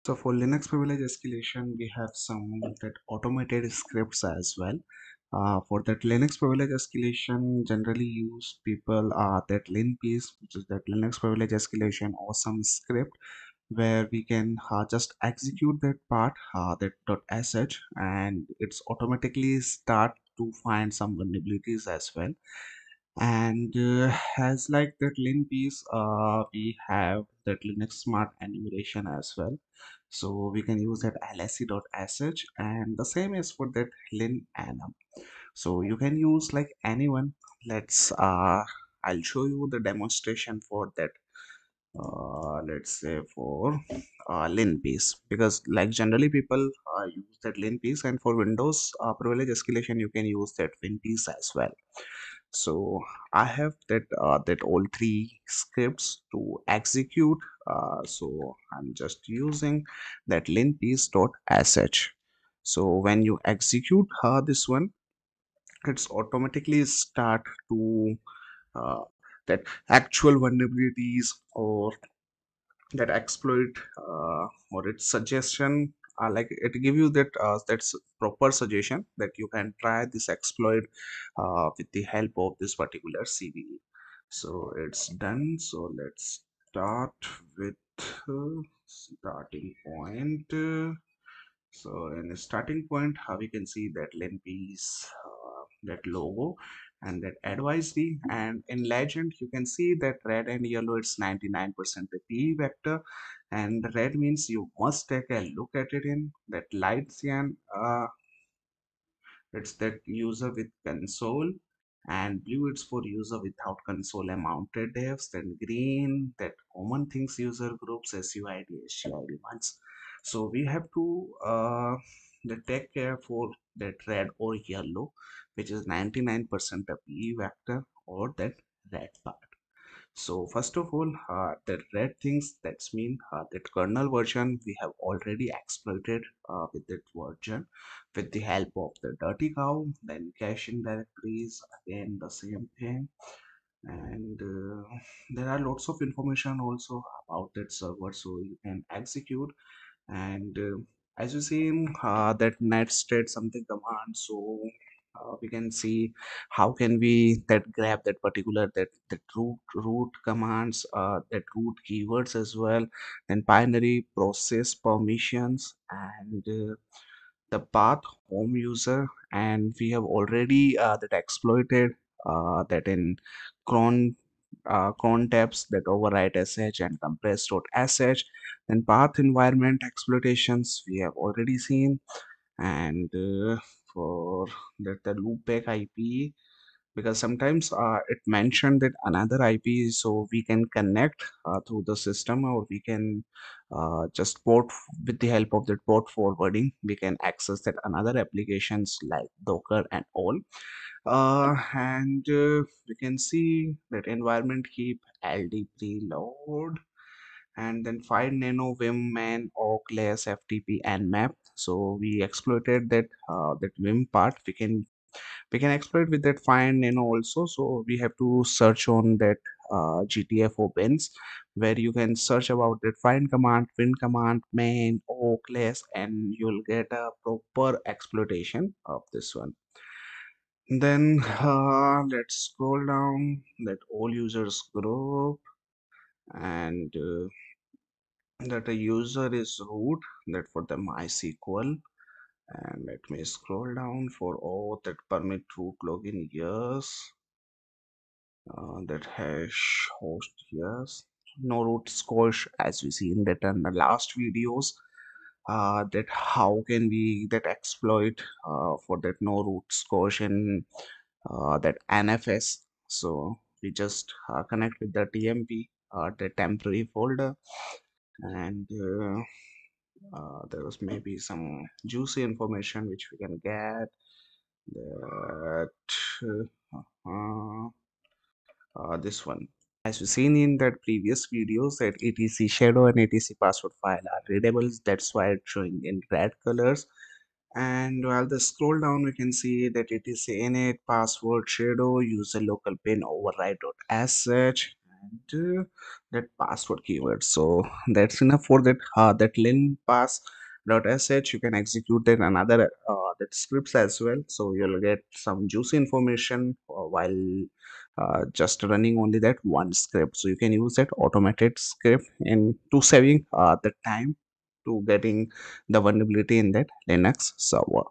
So for Linux privilege escalation, we have some that automated scripts as well. For that Linux privilege escalation, generally use people that linpiece, which is that Linux privilege escalation, or some script where we can just execute that part, that .sh, and it's automatically start to find some vulnerabilities as well. And as like that linpiece, we have that Linux smart enumeration as well, so we can use that lsc.sh, and the same is for that linenum. So you can use like anyone. Let's I'll show you the demonstration for that. Let's say for linpiece, because like generally people use that linpiece, and for Windows privilege escalation you can use that winpiece as well. So I have that all three scripts to execute. So I'm just using that linpiece.sh. So when you execute this one, it's automatically start to uh, that actual vulnerabilities or that exploit, or its suggestion, like it give you that that's proper suggestion that you can try this exploit with the help of this particular CVE. So it's done. So let's start with starting point. So in the starting point, we can see that linpiece, that logo, and that advisory. And in legend, you can see that red and yellow, it's 99% the PE vector. And the red means you must take a look at it. In that light cyan, it's that user with console, and blue it's for user without console and mounted devs. Then green, that common things user groups, SUID, SUID ones. So we have to take care for that red or yellow, which is 99% of PE vector, or that red part. So first of all, the red things, that's mean that kernel version we have already exploited with that version with the help of the dirty cow. Then caching directories, again the same thing. And there are lots of information also about that server, so you can execute. And as you see in that netstate something command, so we can see how can we that grab that particular that root commands, that root keywords as well, then binary process permissions, and the path home user. And we have already that exploited that in cron cron tabs that override sh and compress.sh. Then path environment exploitations we have already seen. And for that the loopback IP, because sometimes it mentioned that another IP, so we can connect through the system, or we can just with the help of that port forwarding, we can access that another applications like Docker and all. And we can see that environment keep LD preload, and then find nano vim man oakless ftp and map. So we exploited that vim part. We can exploit with that find nano also. So we have to search on that gtf opens, where you can search about that find command, win command, main oakless, and you'll get a proper exploitation of this one. Then let's scroll down that all users group, and that a user is root, that for the MySQL. And let me scroll down for all that permit root login, yes. That hash host, yes. No root scosh, as we see in that in the last videos. That how can we that exploit for that no root scosh in that NFS. So we just connect with the TMP, the temporary folder. And there was maybe some juicy information which we can get, that uh, this one, as we've seen in that previous videos, that etc shadow and etc password file are readable, that's why it's showing in red colors. And while the scroll down, we can see that it is init password shadow user local pin override.sh. and that password keyword. So that's enough for that. That linpass.sh, you can execute that another that scripts as well. So you'll get some juicy information while just running only that one script. So you can use that automated script in to saving the time to getting the vulnerability in that Linux server.